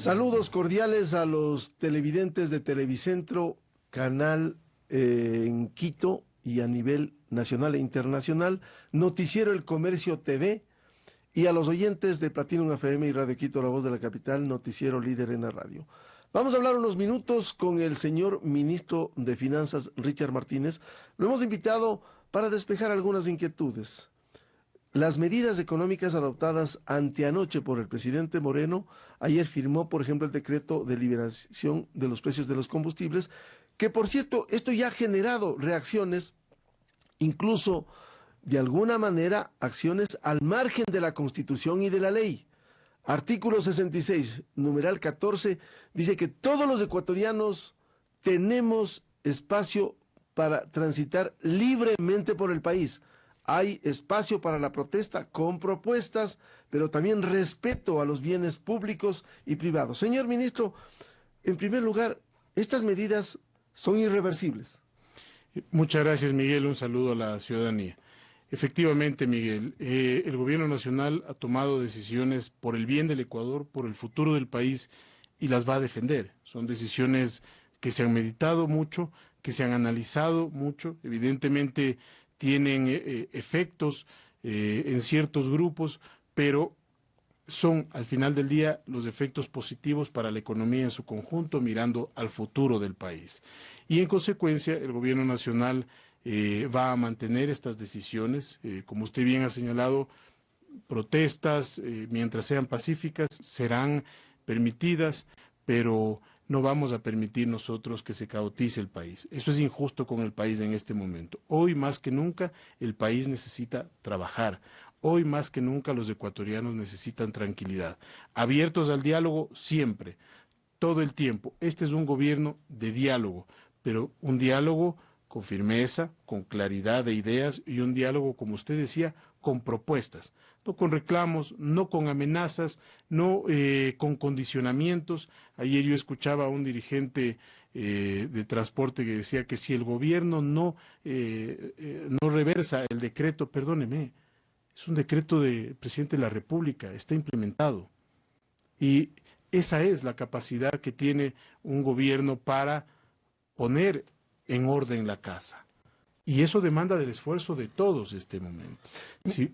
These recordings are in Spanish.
Saludos cordiales a los televidentes de Televicentro, canal en Quito y a nivel nacional e internacional, Noticiero El Comercio TV, y a los oyentes de Platinum FM y Radio Quito, la voz de la capital, noticiero líder en la radio. Vamos a hablar unos minutos con el señor ministro de Finanzas, Richard Martínez. Lo hemos invitado para despejar algunas inquietudes. Las medidas económicas adoptadas anteanoche por el presidente Moreno, ayer firmó, por ejemplo, el decreto de liberación de los precios de los combustibles, que por cierto, esto ya ha generado reacciones, incluso de alguna manera acciones al margen de la Constitución y de la ley. Artículo 66, numeral 14, dice que todos los ecuatorianos tenemos espacio para transitar libremente por el país. Hay espacio para la protesta con propuestas, pero también respeto a los bienes públicos y privados. Señor ministro, en primer lugar, estas medidas son irreversibles. Muchas gracias, Miguel. Un saludo a la ciudadanía. Efectivamente, Miguel, el gobierno nacional ha tomado decisiones por el bien del Ecuador, por el futuro del país, y las va a defender. Son decisiones que se han meditado mucho, que se han analizado mucho. Evidentemente tienen efectos en ciertos grupos, pero son al final del día los efectos positivos para la economía en su conjunto, mirando al futuro del país. Y en consecuencia, el gobierno nacional va a mantener estas decisiones. Como usted bien ha señalado, protestas, mientras sean pacíficas, serán permitidas, pero no vamos a permitir nosotros que se caotice el país. Eso es injusto con el país en este momento. Hoy más que nunca el país necesita trabajar. Hoy más que nunca los ecuatorianos necesitan tranquilidad. Abiertos al diálogo siempre, todo el tiempo. Este es un gobierno de diálogo, pero un diálogo con firmeza, con claridad de ideas y un diálogo, como usted decía, con propuestas, no con reclamos, no con amenazas, no con condicionamientos. Ayer yo escuchaba a un dirigente de transporte que decía que si el gobierno no reversa el decreto, perdóneme, es un decreto del presidente de la República, está implementado. Y esa es la capacidad que tiene un gobierno para poner en orden la casa. Y eso demanda del esfuerzo de todos este momento.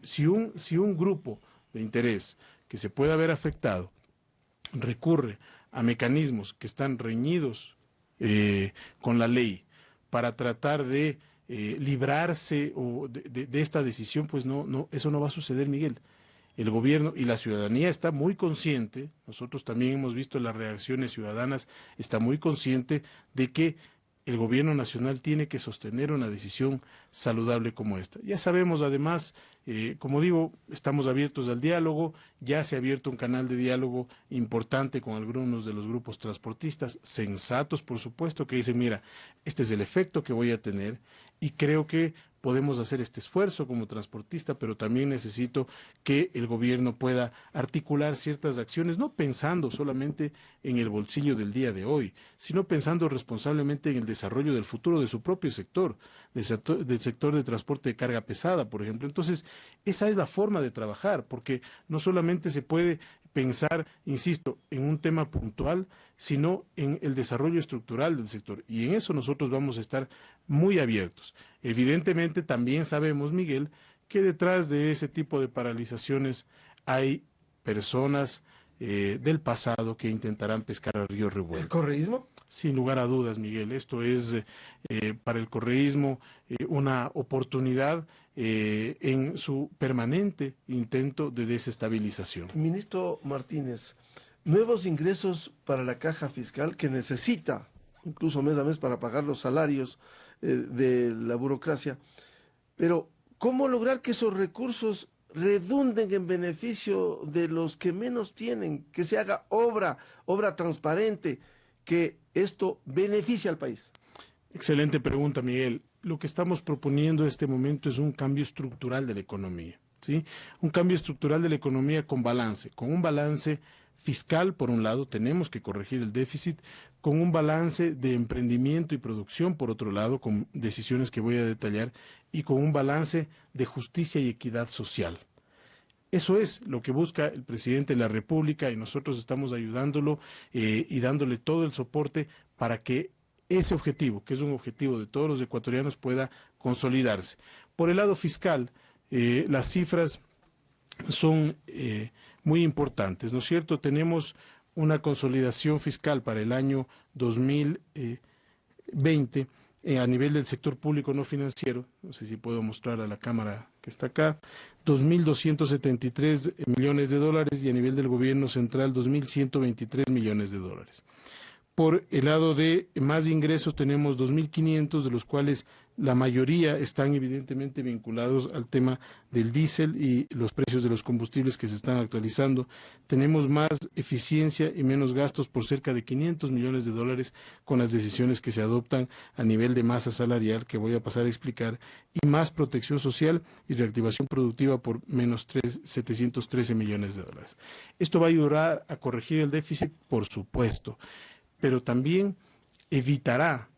Si un grupo de interés que se pueda ver afectado recurre a mecanismos que están reñidos con la ley para tratar de librarse de esta decisión, pues eso no va a suceder, Miguel. El gobierno y la ciudadanía está muy consciente, nosotros también hemos visto las reacciones ciudadanas, está muy consciente de que el gobierno nacional tiene que sostener una decisión saludable como esta. Ya sabemos además, como digo, estamos abiertos al diálogo, ya se ha abierto un canal de diálogo importante con algunos de los grupos transportistas, sensatos por supuesto, que dicen, mira, este es el efecto que voy a tener y creo que podemos hacer este esfuerzo como transportista, pero también necesito que el gobierno pueda articular ciertas acciones, no pensando solamente en el bolsillo del día de hoy, sino pensando responsablemente en el desarrollo del futuro de su propio sector, del sector de transporte de carga pesada, por ejemplo. Entonces, esa es la forma de trabajar, porque no solamente se puede pensar, insisto, en un tema puntual, sino en el desarrollo estructural del sector. Y en eso nosotros vamos a estar muy abiertos. Evidentemente también sabemos, Miguel, que detrás de ese tipo de paralizaciones hay personas del pasado que intentarán pescar a río revuelto. ¿El correísmo? Sin lugar a dudas, Miguel. Esto es para el correísmo una oportunidad en su permanente intento de desestabilización. Ministro Martínez, nuevos ingresos para la caja fiscal que necesita, incluso mes a mes, para pagar los salarios de la burocracia. Pero, ¿cómo lograr que esos recursos redunden en beneficio de los que menos tienen? Que se haga obra transparente, que esto beneficie al país. Excelente pregunta, Miguel. Lo que estamos proponiendo en este momento es un cambio estructural de la economía, ¿sí? Un cambio estructural de la economía con un balance fiscal, por un lado, tenemos que corregir el déficit, con un balance de emprendimiento y producción, por otro lado, con decisiones que voy a detallar, y con un balance de justicia y equidad social. Eso es lo que busca el presidente de la República y nosotros estamos ayudándolo y dándole todo el soporte para que ese objetivo, que es un objetivo de todos los ecuatorianos, pueda consolidarse. Por el lado fiscal, las cifras son muy importantes, ¿no es cierto? Tenemos una consolidación fiscal para el año 2020 a nivel del sector público no financiero, no sé si puedo mostrar a la cámara que está acá, 2.273 millones de dólares y a nivel del gobierno central 2.123 millones de dólares. Por el lado de más ingresos tenemos 2.500, de los cuales la mayoría están evidentemente vinculados al tema del diésel y los precios de los combustibles que se están actualizando. Tenemos más eficiencia y menos gastos por cerca de 500 millones de dólares con las decisiones que se adoptan a nivel de masa salarial, que voy a pasar a explicar, y más protección social y reactivación productiva por menos 713 millones de dólares. Esto va a ayudar a corregir el déficit, por supuesto, pero también evitará,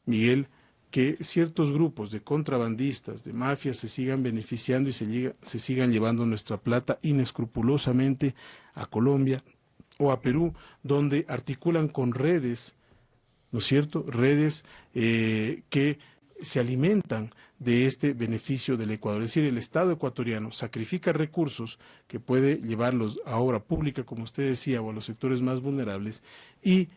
Miguel, que ciertos grupos de contrabandistas, de mafias, se sigan beneficiando y se sigan llevando nuestra plata inescrupulosamente a Colombia o a Perú, donde articulan con redes, ¿no es cierto?, redes que se alimentan de este beneficio del Ecuador. Es decir, el Estado ecuatoriano sacrifica recursos que puede llevarlos a obra pública, como usted decía, o a los sectores más vulnerables, y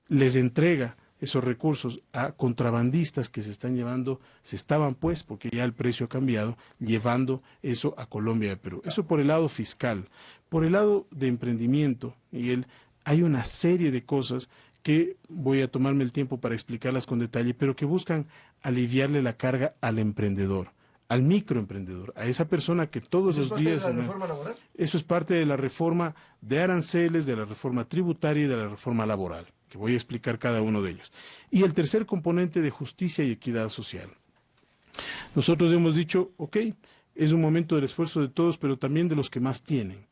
les entrega esos recursos a contrabandistas que se estaban pues, porque ya el precio ha cambiado, llevando eso a Colombia y a Perú. Eso por el lado fiscal. Por el lado de emprendimiento, Miguel, hay una serie de cosas que voy a tomarme el tiempo para explicarlas con detalle, pero que buscan aliviarle la carga al emprendedor, al microemprendedor, a esa persona que todos los días... ¿Eso es parte de la reforma laboral? Eso es parte de la reforma de aranceles, de la reforma tributaria y de la reforma laboral, que voy a explicar cada uno de ellos. Y el tercer componente de justicia y equidad social. Nosotros hemos dicho, ok, es un momento del esfuerzo de todos, pero también de los que más tienen.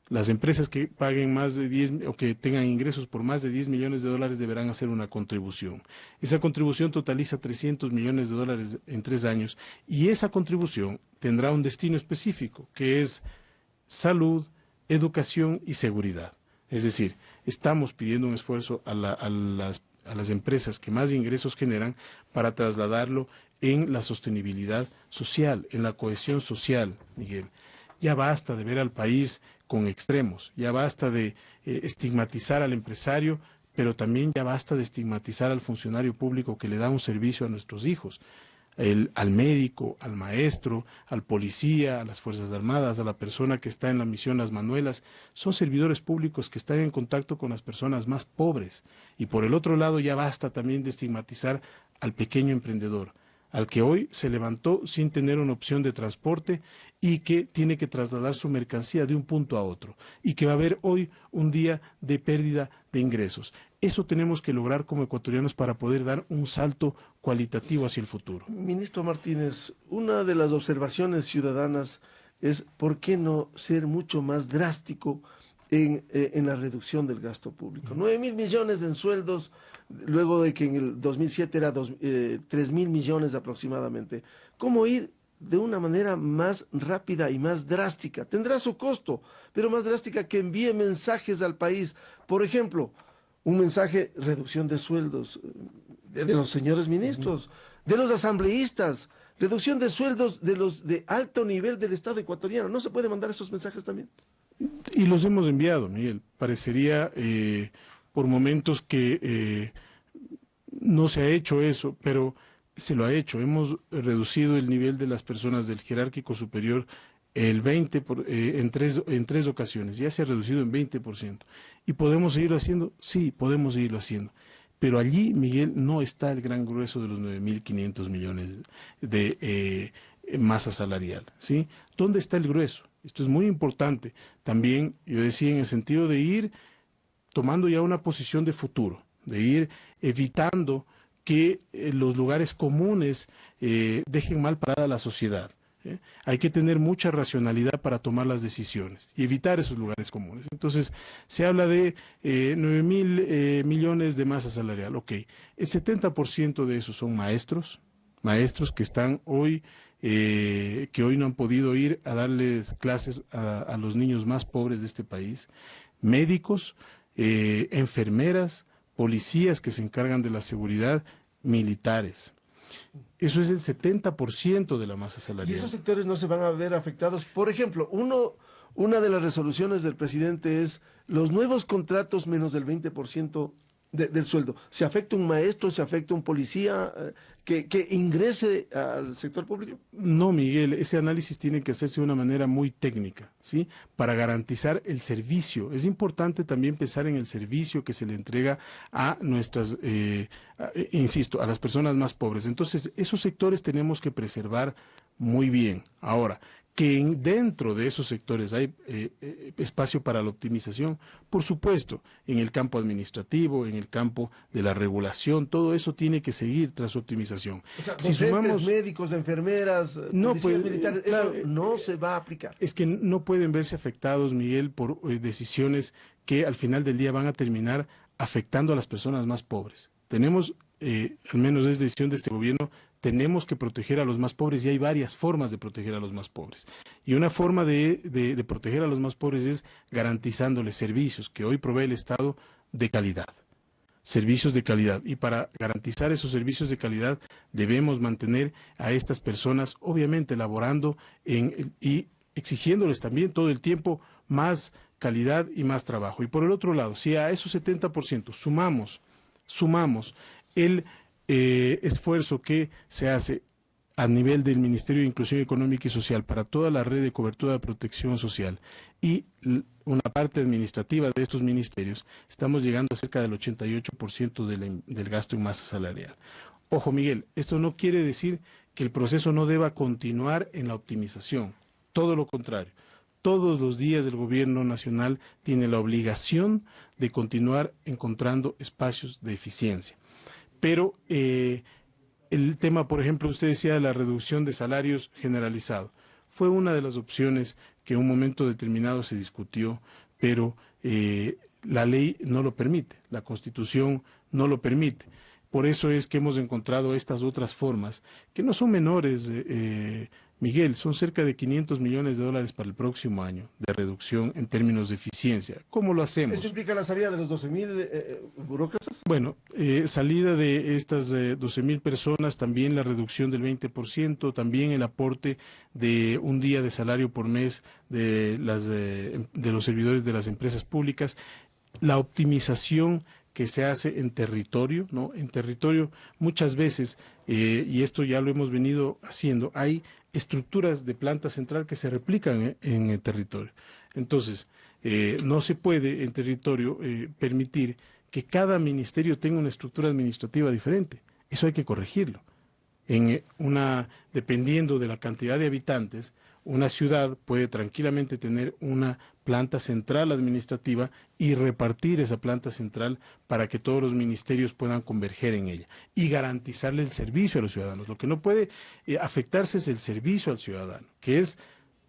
Las empresas que paguen más de 10 o que tengan ingresos por más de 10 millones de dólares deberán hacer una contribución. Esa contribución totaliza 300 millones de dólares en 3 años y esa contribución tendrá un destino específico, que es salud, educación y seguridad. Es decir, estamos pidiendo un esfuerzo a las empresas que más ingresos generan para trasladarlo en la sostenibilidad social, en la cohesión social, Miguel. Ya basta de ver al país con extremos, ya basta de estigmatizar al empresario, pero también ya basta de estigmatizar al funcionario público que le da un servicio a nuestros hijos, al médico, al maestro, al policía, a las Fuerzas Armadas, a la persona que está en la misión Las Manuelas. Son servidores públicos que están en contacto con las personas más pobres. Y por el otro lado ya basta también de estigmatizar al pequeño emprendedor, al que hoy se levantó sin tener una opción de transporte y que tiene que trasladar su mercancía de un punto a otro y que va a haber hoy un día de pérdida de ingresos. Eso tenemos que lograr como ecuatorianos para poder dar un salto cualitativo hacia el futuro. Ministro Martínez, una de las observaciones ciudadanas es ¿por qué no ser mucho más drástico en la reducción del gasto público? 9.000 millones en sueldos, luego de que en el 2007 era 3.000 millones aproximadamente. ¿Cómo ir de una manera más rápida y más drástica? Tendrá su costo, pero más drástica, que envíe mensajes al país. Por ejemplo, un mensaje: reducción de sueldos de los señores ministros, de los asambleístas, reducción de sueldos de los de alto nivel del Estado ecuatoriano. ¿No se puede mandar esos mensajes también? Y los hemos enviado, Miguel. Parecería por momentos que no se ha hecho eso, pero se lo ha hecho. Hemos reducido el nivel de las personas del jerárquico superior el 20% en tres ocasiones. Ya se ha reducido en 20%. ¿Y podemos seguirlo haciendo? Sí, podemos seguirlo haciendo. Pero allí, Miguel, no está el gran grueso de los 9.500 millones de masa salarial, ¿sí? ¿Dónde está el grueso? Esto es muy importante. También, yo decía, en el sentido de ir tomando ya una posición de futuro, de ir evitando que los lugares comunes dejen mal parada a la sociedad. Hay que tener mucha racionalidad para tomar las decisiones y evitar esos lugares comunes. Entonces, se habla de 9.000 millones de masa salarial. Ok, el 70% de esos son maestros, maestros que están hoy, que hoy no han podido ir a darles clases a los niños más pobres de este país, médicos, enfermeras, policías que se encargan de la seguridad, militares. Eso es el 70% de la masa salarial. Y esos sectores no se van a ver afectados. Por ejemplo, una de las resoluciones del presidente es los nuevos contratos menos del 20% del sueldo. ¿Se afecta un maestro, se afecta un policía que ingrese al sector público? No, Miguel, ese análisis tiene que hacerse de una manera muy técnica, ¿sí? Para garantizar el servicio. Es importante también pensar en el servicio que se le entrega a nuestras, insisto, a las personas más pobres. Entonces, esos sectores tenemos que preservar muy bien. Ahora, que dentro de esos sectores hay espacio para la optimización, por supuesto, en el campo administrativo, en el campo de la regulación, todo eso tiene que seguir tras su optimización. O sea, docentes, médicos, enfermeras, policías militares, claro, eso no se va a aplicar. Es que no pueden verse afectados, Miguel, por decisiones que al final del día van a terminar afectando a las personas más pobres. Tenemos, al menos es decisión de este gobierno, tenemos que proteger a los más pobres y hay varias formas de proteger a los más pobres. Y una forma de proteger a los más pobres es garantizándoles servicios que hoy provee el Estado de calidad. Servicios de calidad. Y para garantizar esos servicios de calidad debemos mantener a estas personas, obviamente, laborando y exigiéndoles también todo el tiempo más calidad y más trabajo. Y por el otro lado, si a esos 70% sumamos el esfuerzo que se hace a nivel del Ministerio de Inclusión Económica y Social para toda la red de cobertura de protección social y una parte administrativa de estos ministerios, estamos llegando a cerca del 88% del gasto en masa salarial. Ojo, Miguel, esto no quiere decir que el proceso no deba continuar en la optimización, todo lo contrario. Todos los días el gobierno nacional tiene la obligación de continuar encontrando espacios de eficiencia. Pero el tema, por ejemplo, usted decía la reducción de salarios generalizado. Fue una de las opciones que en un momento determinado se discutió, pero la ley no lo permite, la Constitución no lo permite. Por eso es que hemos encontrado estas otras formas, que no son menores, Miguel, son cerca de $500 millones para el próximo año de reducción en términos de eficiencia. ¿Cómo lo hacemos? ¿Eso implica la salida de los 12.000 burócratas? Bueno, salida de estas 12.000 personas, también la reducción del 20%, también el aporte de un día de salario por mes de los servidores de las empresas públicas, la optimización que se hace en territorio, ¿no? En territorio muchas veces, y esto ya lo hemos venido haciendo, hay estructuras de planta central que se replican en el territorio. Entonces, no se puede en territorio permitir que cada ministerio tenga una estructura administrativa diferente. Eso hay que corregirlo. Dependiendo de la cantidad de habitantes, una ciudad puede tranquilamente tener una planta central administrativa y repartir esa planta central para que todos los ministerios puedan converger en ella y garantizarle el servicio a los ciudadanos. Lo que no puede afectarse es el servicio al ciudadano, que es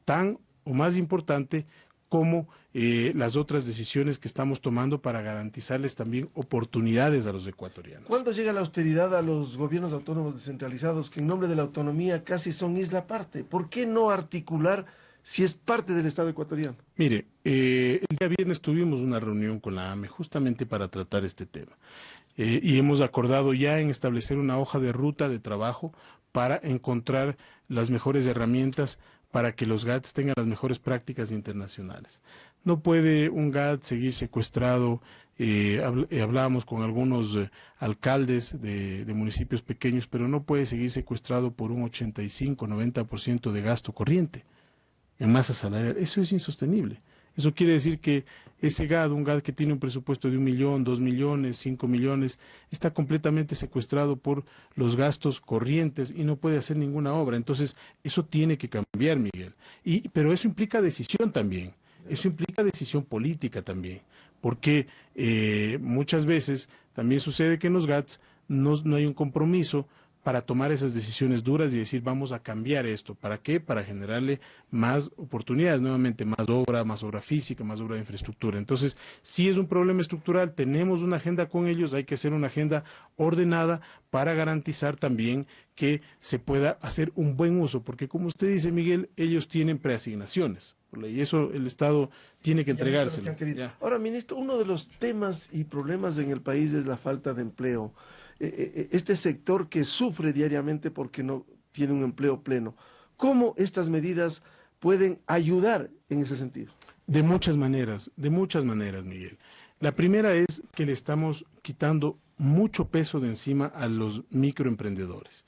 tan o más importante como las otras decisiones que estamos tomando para garantizarles también oportunidades a los ecuatorianos. ¿Cuándo llega la austeridad a los gobiernos autónomos descentralizados que en nombre de la autonomía casi son isla aparte? ¿Por qué no articular si es parte del Estado ecuatoriano? Mire, el día viernes tuvimos una reunión con la AME justamente para tratar este tema y hemos acordado ya en establecer una hoja de ruta de trabajo para encontrar las mejores herramientas para que los GATS tengan las mejores prácticas internacionales. No puede un GAT seguir secuestrado. Hablábamos con algunos alcaldes de municipios pequeños, pero no puede seguir secuestrado por un 85-90% de gasto corriente en masa salarial. Eso es insostenible. Eso quiere decir que ese GAD, un GAD que tiene un presupuesto de 1 millón, 2 millones, 5 millones, está completamente secuestrado por los gastos corrientes y no puede hacer ninguna obra. Entonces, eso tiene que cambiar, Miguel. Pero eso implica decisión también. Eso implica decisión política también. Porque muchas veces también sucede que en los GADs no hay un compromiso para tomar esas decisiones duras y decir, vamos a cambiar esto. ¿Para qué? Para generarle más oportunidades, nuevamente más obra física, más obra de infraestructura. Entonces, sí es un problema estructural, tenemos una agenda con ellos, hay que hacer una agenda ordenada para garantizar también que se pueda hacer un buen uso, porque como usted dice, Miguel, ellos tienen preasignaciones, y eso el Estado tiene que entregárselo. Ahora, ministro, uno de los temas y problemas en el país es la falta de empleo. Este sector que sufre diariamente porque no tiene un empleo pleno. ¿Cómo estas medidas pueden ayudar en ese sentido? De muchas maneras, Miguel. La primera es que le estamos quitando mucho peso de encima a los microemprendedores.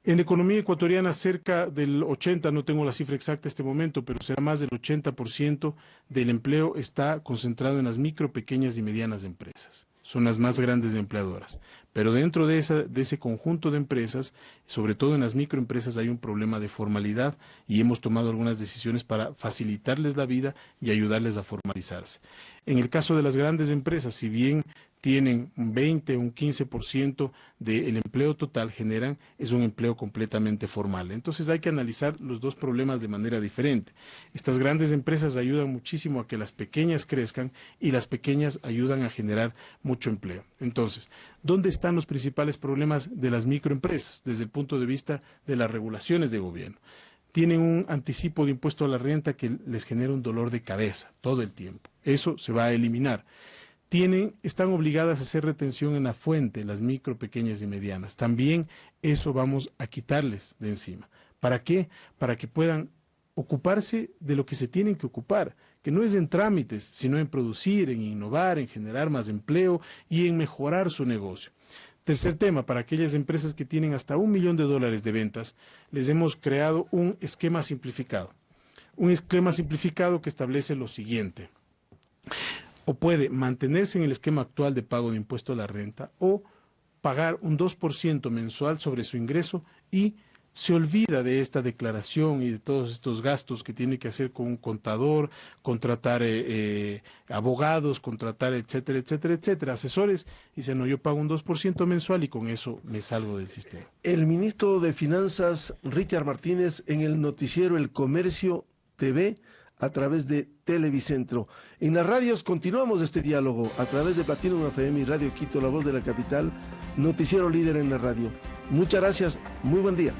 En la economía ecuatoriana, cerca del 80%, no tengo la cifra exacta en este momento, pero será más del 80% del empleo está concentrado en las micro, pequeñas y medianas empresas. Son las más grandes empleadoras. Pero dentro de ese conjunto de empresas, sobre todo en las microempresas, hay un problema de formalidad y hemos tomado algunas decisiones para facilitarles la vida y ayudarles a formalizarse. En el caso de las grandes empresas, si bien tienen un 20 o un 15% del empleo total, es un empleo completamente formal. Entonces hay que analizar los dos problemas de manera diferente. Estas grandes empresas ayudan muchísimo a que las pequeñas crezcan y las pequeñas ayudan a generar mucho empleo. Entonces, ¿dónde están los principales problemas de las microempresas desde el punto de vista de las regulaciones de gobierno? Tienen un anticipo de impuesto a la renta que les genera un dolor de cabeza todo el tiempo. Eso se va a eliminar. Están obligadas a hacer retención en la fuente, las micro, pequeñas y medianas. También eso vamos a quitarles de encima. ¿Para qué? Para que puedan ocuparse de lo que se tienen que ocupar, que no es en trámites, sino en producir, en innovar, en generar más empleo y en mejorar su negocio. Tercer tema, para aquellas empresas que tienen hasta $1 millón de ventas, les hemos creado un esquema simplificado. Un esquema simplificado que establece lo siguiente. O puede mantenerse en el esquema actual de pago de impuesto a la renta o pagar un 2% mensual sobre su ingreso y se olvida de esta declaración y de todos estos gastos que tiene que hacer con un contador, contratar abogados, contratar etcétera, etcétera, etcétera, asesores, y dice, no, yo pago un 2% mensual y con eso me salgo del sistema. El ministro de Finanzas, Richard Martínez, en el noticiero El Comercio TV, a través de Televicentro. En las radios continuamos este diálogo a través de Platinum FM y Radio Quito, la voz de la capital, noticiero líder en la radio. Muchas gracias, muy buen día.